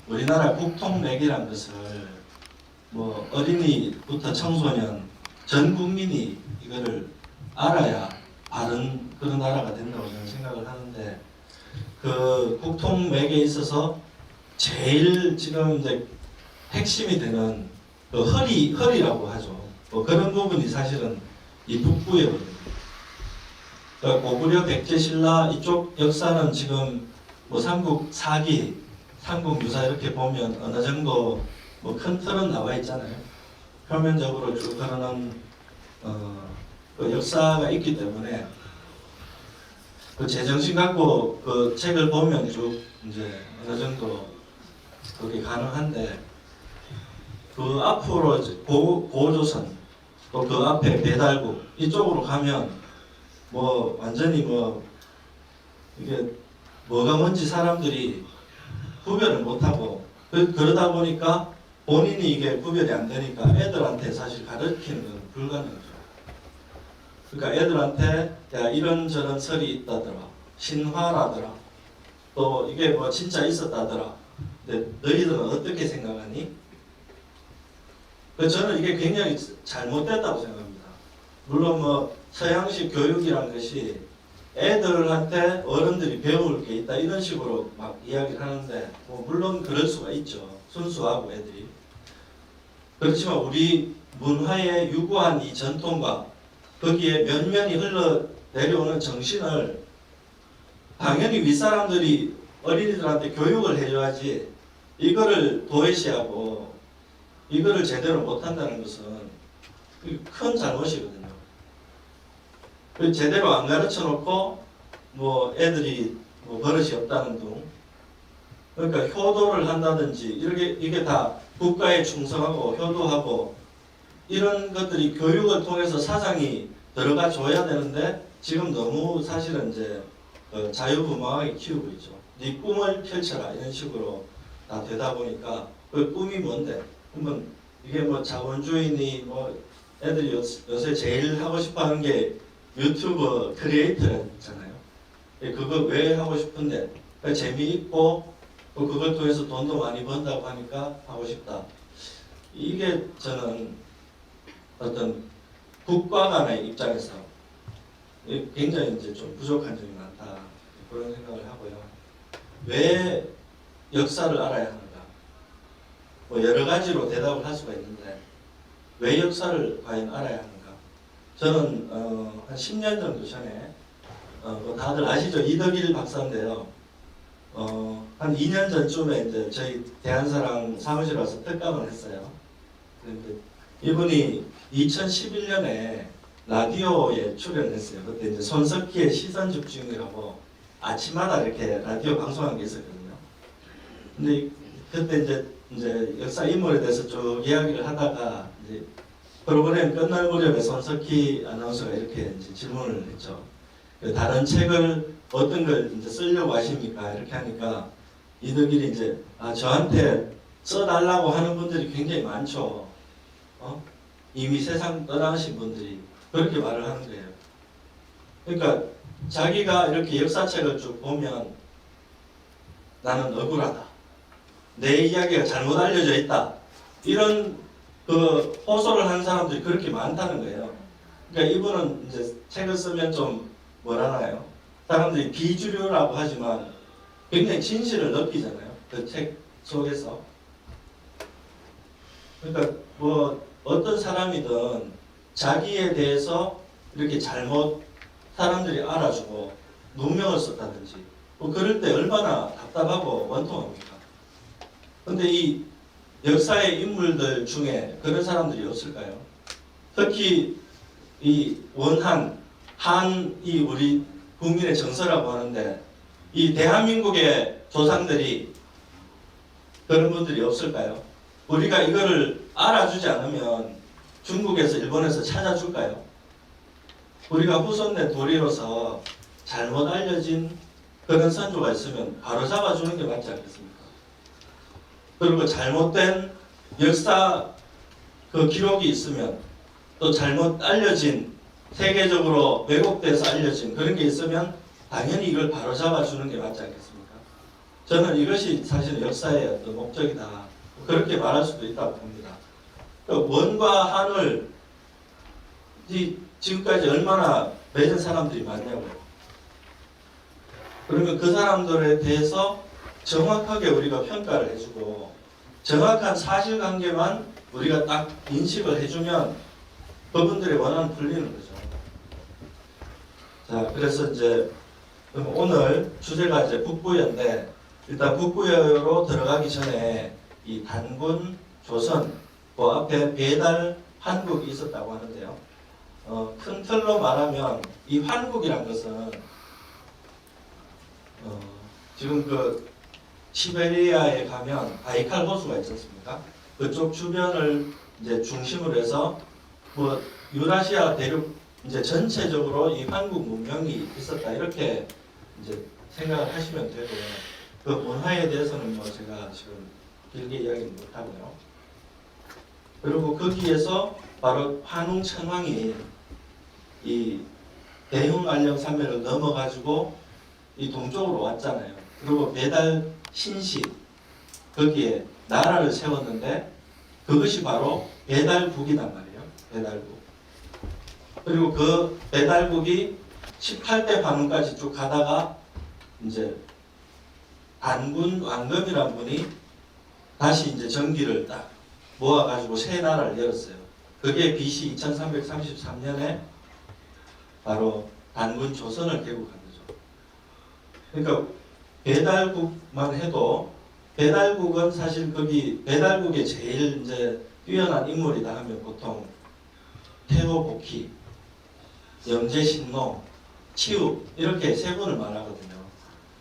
우리나라 국통맥이란 것을 뭐 어린이부터 청소년 전 국민이 이거를 알아야 바른 그런 나라가 된다고 저는 생각을 하는데, 그 국통맥에 있어서 제일 지금 이제 핵심이 되는 그 허리라고 하죠. 뭐 그런 부분이 사실은 이 북부였거든요. 그러니까 고구려 백제신라 이쪽 역사는 지금 뭐 삼국 사기, 삼국 유사 이렇게 보면 어느 정도 뭐 큰 틀은 나와 있잖아요. 표면적으로 쭉 흐르는 그 역사가 있기 때문에 그 제정신 갖고 그 책을 보면 쭉 이제 어느 정도 그게 가능한데, 그 앞으로 이제 고조선 또 그 앞에 배달국 이쪽으로 가면 뭐 완전히 뭐 이게 뭐가 뭔지 사람들이 구별을 못하고, 그러다 보니까 본인이 이게 구별이 안 되니까 애들한테 사실 가르치는 건 불가능하죠. 그러니까 애들한테 야 이런저런 설이 있다더라, 신화라더라, 또 이게 뭐 진짜 있었다더라, 근데 너희들은 어떻게 생각하니? 저는 이게 굉장히 잘못됐다고 생각합니다. 물론 뭐 서양식 교육이라는 것이 애들한테 어른들이 배울 게 있다 이런 식으로 막 이야기를 하는데, 뭐 물론 그럴 수가 있죠. 순수하고 애들이. 그렇지만 우리 문화의 유구한 이 전통과 거기에 면면이 흘러 내려오는 정신을 당연히 윗사람들이 어린이들한테 교육을 해줘야지, 이거를 도외시하고 이거를 제대로 못한다는 것은 큰 잘못이거든요. 제대로 안 가르쳐 놓고 뭐 애들이 뭐 버릇이 없다는 둥, 그러니까 효도를 한다든지 이게 다 국가에 충성하고 효도하고 이런 것들이 교육을 통해서 사상이 들어가 줘야 되는데, 지금 너무 사실은 이제 자유분방하게 키우고 있죠. 네 꿈을 펼쳐라 이런 식으로 다 되다 보니까 그 꿈이 뭔데? 그러면 이게 뭐 자본주의니 뭐 애들이 요새 제일 하고 싶어하는 게 유튜브 크리에이터잖아요. 그거 왜 하고 싶은데? 재미있고 또 그걸 통해서 돈도 많이 번다고 하니까 하고 싶다. 이게 저는 어떤 국가 간의 입장에서 굉장히 이제 좀 부족한 점이 많다 그런 생각을 하고요. 왜 역사를 알아야 하는가? 뭐 여러 가지로 대답을 할 수가 있는데 왜 역사를 과연 알아야 하는가? 저는 한 10년 정도 전에 뭐 다들 아시죠? 이덕일 박사인데요. 한 2년 전쯤에 이제 저희 대한사랑 사무실 와서 특강을 했어요. 그런데 이분이 2011년에 라디오에 출연했어요. 그때 이제 손석희의 시선집중이라고 아침마다 이렇게 라디오 방송한 게 있었거든요. 근데 그때 이제 역사 인물에 대해서 쭉 이야기를 하다가 이제 프로그램 끝날 무렵에 손석희 아나운서가 이렇게 이제 질문을 했죠. 다른 책을 어떤 걸 이제 쓰려고 하십니까? 이렇게 하니까 이들끼리 이제 저한테 써달라고 하는 분들이 굉장히 많죠. 이미 세상 떠나신 분들이 그렇게 말을 하는 거예요. 그러니까 자기가 이렇게 역사책을 쭉 보면 나는 억울하다, 내 이야기가 잘못 알려져 있다, 이런 그 호소를 하는 사람들이 그렇게 많다는 거예요. 그러니까 이분은 이제 책을 쓰면 좀 뭐라나요? 사람들이 비주류라고 하지만 굉장히 진실을 느끼잖아요. 그 책 속에서. 그러니까 뭐 어떤 사람이든 자기에 대해서 이렇게 잘못 사람들이 알아주고 누명을 썼다든지 뭐 그럴 때 얼마나 답답하고 원통합니까? 근데 이 역사의 인물들 중에 그런 사람들이 없을까요? 특히 이 원한, 한이 우리 국민의 정서라고 하는데 이 대한민국의 조상들이 그런 분들이 없을까요? 우리가 이거를 알아주지 않으면 중국에서 일본에서 찾아줄까요? 우리가 후손의 도리로서 잘못 알려진 그런 선조가 있으면 바로 잡아주는 게 맞지 않겠습니까? 그리고 잘못된 역사 그 기록이 있으면, 또 잘못 알려진 세계적으로 왜곡돼서 알려진 그런 게 있으면 당연히 이걸 바로 잡아주는 게 맞지 않겠습니까? 저는 이것이 사실 역사의 어떤 목적이다. 그렇게 말할 수도 있다고 봅니다. 원과 한을 지금까지 얼마나 맺은 사람들이 많냐고요. 그러면 그 사람들에 대해서 정확하게 우리가 평가를 해주고 정확한 사실관계만 우리가 딱 인식을 해주면 그분들의 원한은 풀리는 거죠. 자, 그래서 이제 오늘 주제가 이제 북부여인데 일단 북부여로 들어가기 전에 이 단군 조선 그 앞에 배달 한국이 있었다고 하는데요. 큰 틀로 말하면 이 한국이란 것은 지금 그 시베리아에 가면 바이칼 호수가 있지 않습니까? 그쪽 주변을 이제 중심으로 해서 뭐 유라시아 대륙 이제 전체적으로 이 한국 문명이 있었다 이렇게 이제 생각을 하시면 되고요. 그 문화에 대해서는 뭐 제가 지금 길게 이야기는 못하고요. 그리고 거기에서 바로 환웅천왕이 이 대흥안령산맥을 넘어가지고 이 동쪽으로 왔잖아요. 그리고 배달 신시 거기에 나라를 세웠는데 그것이 바로 배달국이란 말이에요. 배달국. 그리고 그 배달국이 18대 관원까지 쭉 가다가 이제 단군 왕검이란 분이 다시 이제 전기를 딱 모아가지고 새 나라를 열었어요. 그게 BC 2333년에 바로 단군 조선을 개국한 거죠. 그러니까 배달국만 해도 배달국은 사실 거기 배달국에 제일 이제 뛰어난 인물이다 하면 보통 태호복희, 영재신노, 치우 이렇게 세 분을 말하거든요.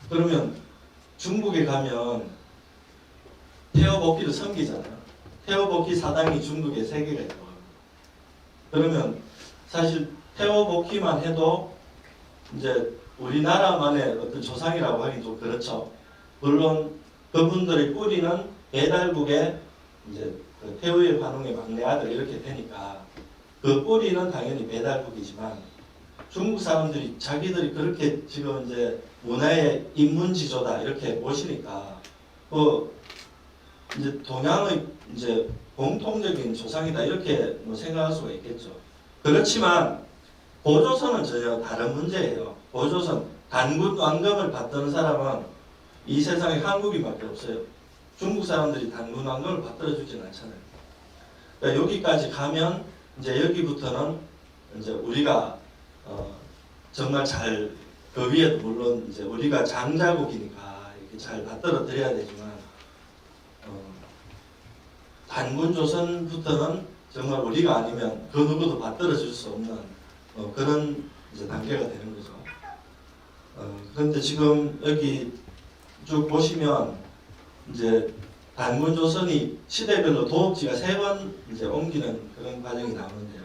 그러면 중국에 가면 태호복희를 섬기잖아요. 태호복희 사당이 중국에 세 개가 있고 그러면 사실 태호복희만 해도 이제 우리나라만의 어떤 조상이라고 하긴 좀 그렇죠. 물론 그분들의 뿌리는 배달국의 이제 그 태후의 환웅의 막내 아들 이렇게 되니까 그 뿌리는 당연히 배달국이지만 중국 사람들이 자기들이 그렇게 지금 이제 문화의 인문지조다 이렇게 보시니까 그 이제 동양의 이제 공통적인 조상이다 이렇게 뭐 생각할 수가 있겠죠. 그렇지만 고조선은 전혀 다른 문제예요. 고조선 단군 왕검을 받던 사람은 이 세상에 한국인밖에 없어요. 중국 사람들이 단군 왕검을 받들어 주진 않잖아요. 그러니까 여기까지 가면 이제 여기부터는 이제 우리가 정말 잘 그 위에도 물론 이제 우리가 장자국이니까 이렇게 잘 받들어 드려야 되지만 단군 조선부터는 정말 우리가 아니면 그 누구도 받들어 줄 수 없는 그런 이제 단계가 되는 거죠. 그런데 지금 여기 쭉 보시면 이제 단군 조선이 시대별로 도읍지가 3번 이제 옮기는 그런 과정이 나오는데요.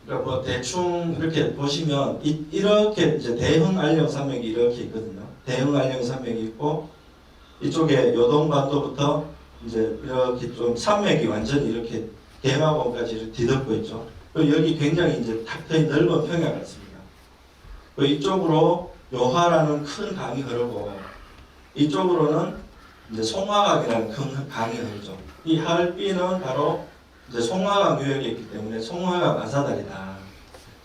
그러니까 뭐 대충 이렇게 보시면 이렇게 이제 대흥안령산맥이 이렇게 있거든요. 대흥안령산맥이 있고 이쪽에 요동반도부터 이제 이렇게 좀 산맥이 완전히 이렇게 대마봉까지 이렇게 뒤덮고 있죠. 그리고 여기 굉장히 이제 탁 트인 넓은 평야가 있습니다. 그리고 이쪽으로 요하라는 큰 강이 흐르고 이쪽으로는 이제 송화강이라는 큰 강이 흐르죠. 이 하얼빈은 바로 이제 송화강 유역에 있기 때문에 송화강 아사달이다.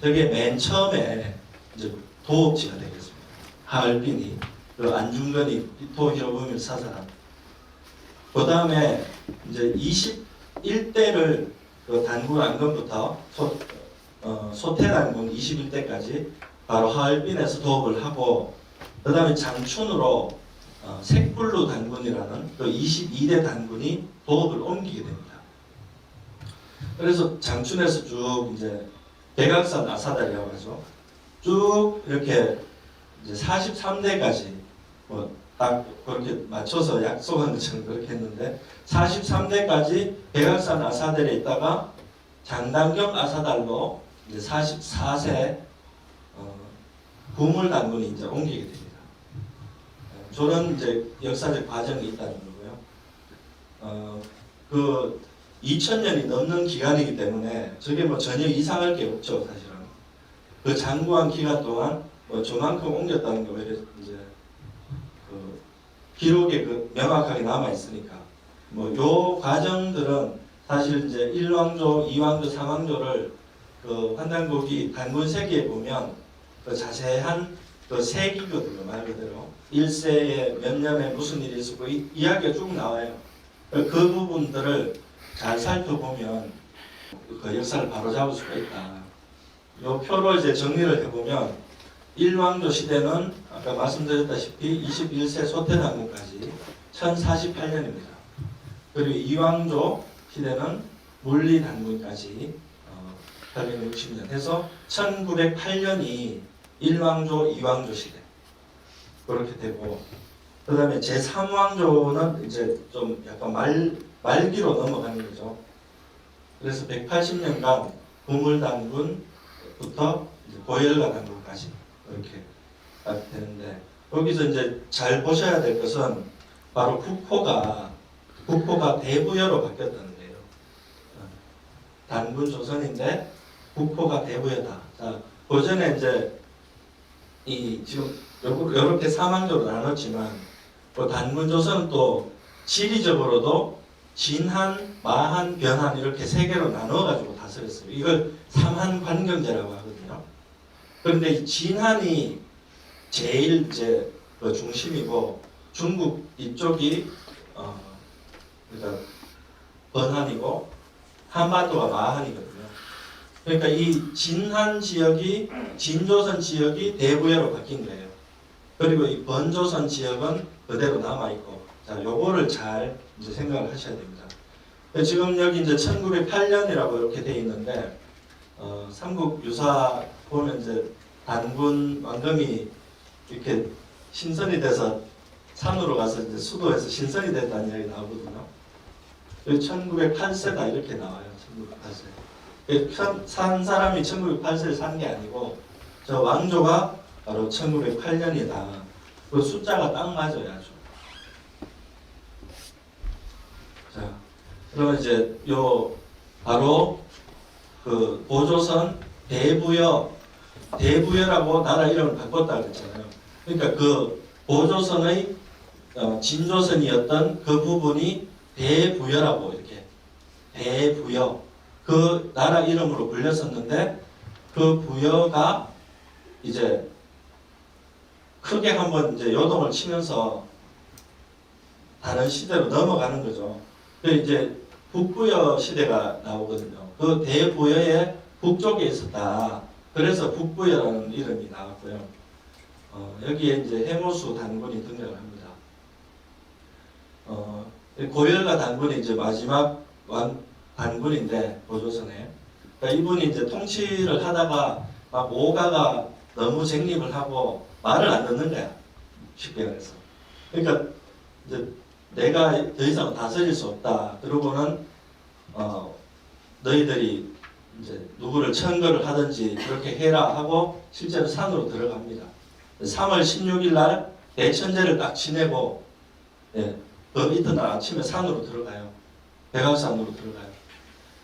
저게 맨 처음에 이제 도읍지가 되겠습니다. 하얼빈이 그 안중근이 토히로부미를 사살한. 그 다음에 이제 21대를 그 단군 안건부터 소태단군 21대까지 바로 하얼빈에서 도읍을 하고 그 다음에 장춘으로 색불루 단군이라는 그 22대 단군이 도읍을 옮기게 됩니다. 그래서 장춘에서 쭉 이제 백악산 아사달이라고 하죠. 쭉 이렇게 이제 43대까지 뭐 딱 그렇게 맞춰서 약속한 것처럼 그렇게 했는데 43대까지 백악산 아사달에 있다가 장단경 아사달로 이제 44세 구물 단군이 이제 옮기게 됩니다. 저는 이제 역사적 과정이 있다는 거고요. 그 2000년이 넘는 기간이기 때문에 저게 뭐 전혀 이상할 게 없죠, 사실은. 그 장구한 기간 동안 뭐 저만큼 옮겼다는 게 왜 이제 그 기록에 명확하게 남아 있으니까 뭐 요 과정들은 사실 이제 1왕조, 2왕조, 3왕조를 그 환단곡이 단군 세기에 보면 그 자세한 그 세기거든요. 말 그대로 1세에 몇 년에 무슨 일이 있었고 이야기가 쭉 나와요. 그 부분들을 잘 살펴보면 그 역사를 바로잡을 수가 있다. 요 표로 이제 정리를 해보면 1왕조 시대는 아까 말씀드렸다시피 21세 소태단군까지 1048년입니다. 그리고 2왕조 시대는 물리단군까지 860년 해서 1908년이 1왕조, 2왕조 시대 그렇게 되고, 그 다음에 제3왕조는 이제 좀 약간 말기로 넘어가는 거죠. 그래서 180년간 구물단군부터 고열가 단군까지 이렇게 되는데, 여기서 이제 잘 보셔야 될 것은 바로 국호가 대부여로 바뀌었다는 거예요. 단군 조선인데 국호가 대부여다. 자, 고전에 이제 지금 이렇게 사망적으로 나눴지만 또 단군 조선은 또 지리적으로도 진한, 마한, 변한 이렇게 세 개로 나눠가지고 다스렸어요. 이걸 삼한관경제라고 하거든요. 그런데 이 진한이 제일 이제 그 중심이고 중국 이쪽이 그러니까 번한이고 한반도가 마한이거든요. 그러니까 이 진한 지역이 진조선 지역이 대부여로 바뀐 거예요. 그리고 이 번조선 지역은 그대로 남아 있고, 자, 요거를 잘 이제 생각을 하셔야 됩니다. 지금 여기 이제 1908년이라고 이렇게 돼 있는데, 삼국 유사 보면 이제 단군 왕검이 이렇게 신선이 돼서 산으로 가서 이제 수도에서 신선이 됐다는 이야기 나오거든요. 1908세다 이렇게 나와요. 1908세. 산 사람이 1908세를 산 게 아니고 저 왕조가 바로 1908년이다. 그 숫자가 딱 맞아요. 아주. 자, 그러면 이제 바로 그 고조선 대부여라고 나라 이름을 바꿨다 그랬잖아요. 그러니까 그 고조선의 진조선이었던 그 부분이 대부여라고 이렇게 대부여 그 나라 이름으로 불렸었는데, 그 부여가 이제 크게 한번 이제 요동을 치면서 다른 시대로 넘어가는 거죠. 그 이제 북부여 시대가 나오거든요. 그 대부여의 북쪽에 있었다. 그래서 북부여라는 이름이 나왔고요. 여기에 이제 해모수 단군이 등장을 합니다. 고열가 단군이 이제 마지막 단군인데 고조선에, 그러니까 이분이 이제 통치를 하다가 막 오가가 너무 쟁립을 하고 말을 안 듣는 거야. 쉽게 말해서. 그러니까 이제 내가 더 이상 다스릴 수 없다. 그러고는 너희들이 이제 누구를 천거를 하든지 그렇게 해라 하고 실제로 산으로 들어갑니다. 3월 16일 날 대천제를 딱 지내고, 그 이튿날 아침에 산으로 들어가요. 백악산으로 들어가요.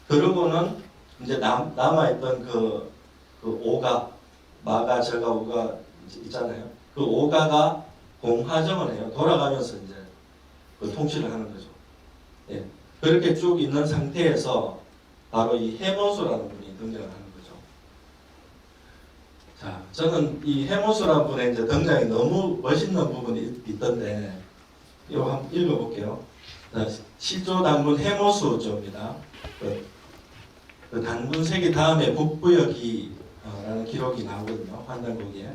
그러고는 이제 남아있던 그 오가, 마가, 저가, 우가 있잖아요. 그 오가가 공화정을 해요. 돌아가면서 이제 그 통치를 하는 거죠. 그렇게 쭉 있는 상태에서 바로 이 해모수라는 분이 등장을 하는 거죠. 자, 저는 이 해모수라는 분의 이제 등장이 너무 멋있는 부분이 있던데, 이거 한번 읽어볼게요. 시조 단군 해모수조입니다. 그 단군 세기 다음에 북부여기라는 기록이 나오거든요. 환단곡에.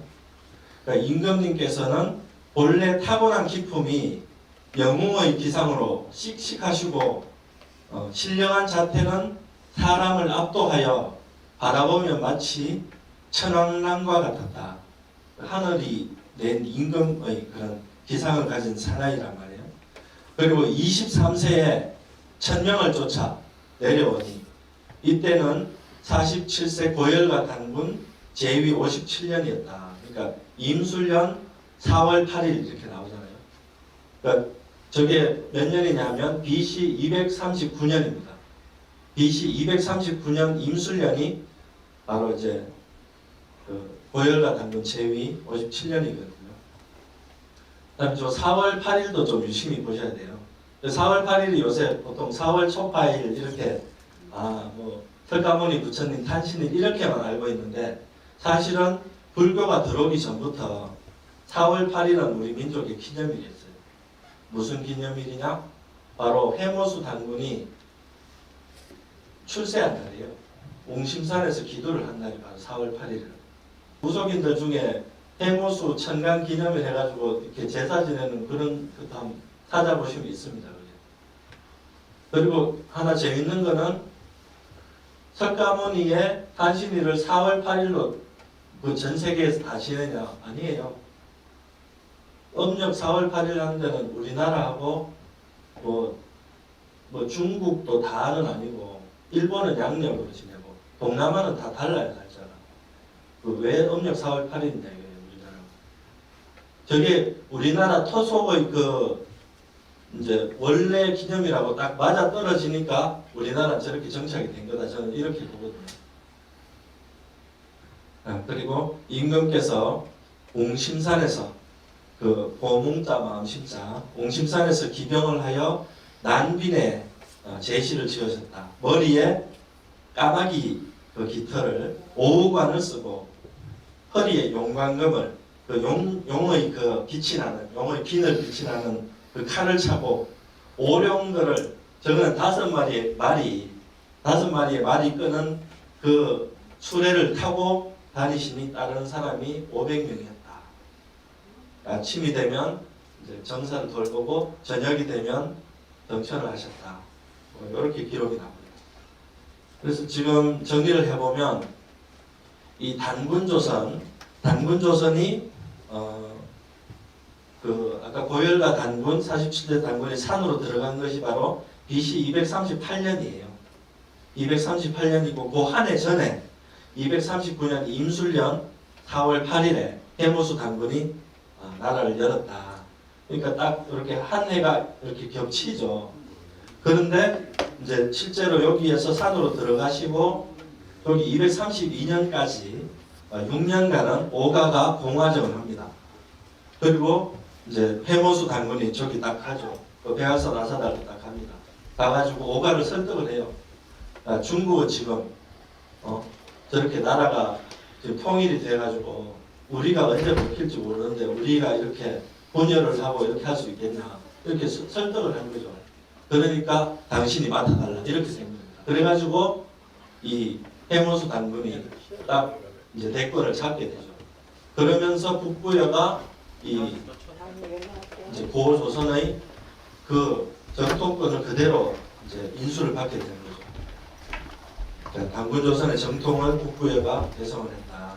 그러니까 임금님께서는 본래 타고난 기품이 영웅의 기상으로 씩씩하시고 신령한 자태는 사람을 압도하여 바라보면 마치 천왕랑과 같았다. 하늘이 낸 임금의 그런 기상을 가진 사나이란 말이에요. 그리고 23세에 천명을 쫓아 내려오니 이때는 47세 고열가 단군 제위 57년이었다. 그러니까 임술년 4월 8일 이렇게 나오잖아요. 그러니까 저게 몇 년이냐면 BC 239년입니다. BC 239년 임술년이 바로 이제 그 고열가 단군 제위 57년이거든요. 그다음에 저 4월 8일도 좀 유심히 보셔야 돼요. 4월 8일이 요새 보통 4월 초파일 이렇게 뭐 설가모니 부처님 탄신일 이렇게만 알고 있는데 사실은 불교가 들어오기 전부터 4월 8일은 우리 민족의 기념일이었어요. 무슨 기념일이냐? 바로 해모수 단군이 출세한 날이에요. 옹심산에서 기도를 한 날이 바로 4월 8일이에요. 무속인들 중에 해모수 천간 기념일 해가지고 이렇게 제사 지내는 그런 것도 한번 찾아보시면 있습니다. 그리고 하나 재밌는 거는 석가모니의 탄신일을 4월 8일로 그 전 세계에서 다 지내냐? 아니에요. 음력 4월 8일 하는 데는 우리나라하고 뭐 중국도 다는 아니고 일본은 양력으로 지내고 동남아는 다 달라요, 날짜가. 왜 음력 4월 8일이냐 이거예요, 우리나라. 저게 우리나라 토속의 이제 원래 기념이라고 딱 맞아 떨어지니까 우리나라 저렇게 정착이 된 거다. 저는 이렇게 보거든요. 그리고 임금께서 옹심산에서 그 보몽자 마음심자 옹심산에서 기병을 하여 난빈에 제시를 지으셨다. 머리에 까마귀 그 깃털을 오우관을 쓰고 허리에 용광금을 그 용의 그 빛이 나는 용의 비늘 빛이 나는 그 칼을 차고 오룡거를 저거는 5마리의 말이 끄는 그 수레를 타고 다니시니 따르는 사람이 500명이었다. 아침이 되면 이제 정사를 돌보고 저녁이 되면 등천을 하셨다. 이렇게 기록이 나옵니다. 그래서 지금 정리를 해보면 이 단군조선이 아까 고열과 단군 47대 단군이 산으로 들어간 것이 바로 BC 238년이에요. 238년이고 그 한 해 전에 239년 임술년 4월 8일에 해모수 단군이 나라를 열었다. 그러니까 딱 이렇게 한 해가 이렇게 겹치죠. 그런데 이제 실제로 여기에서 산으로 들어가시고 여기 232년까지 6년간은 오가가 공화정을 합니다. 그리고 이제 해모수 단군이 저기 딱 가죠. 그 백악산 아사다를 딱 갑니다. 가가지고 오가를 설득을 해요. 중국은 지금 저렇게 나라가 지금 통일이 돼가지고 우리가 언제 먹힐지 모르는데 우리가 이렇게 분열을 하고 이렇게 할 수 있겠냐 이렇게 설득을 한 거죠. 그러니까 당신이 맡아달라 이렇게 생깁니다. 그래가지고 이 해모수 단군이 딱 이제 대권을 잡게 되죠. 그러면서 북부여가 이 이제 고조선의 그 정통권을 그대로 이제 인수를 받게 되는 거죠. 단군조선의 정통을 북부여가 대성을 했다.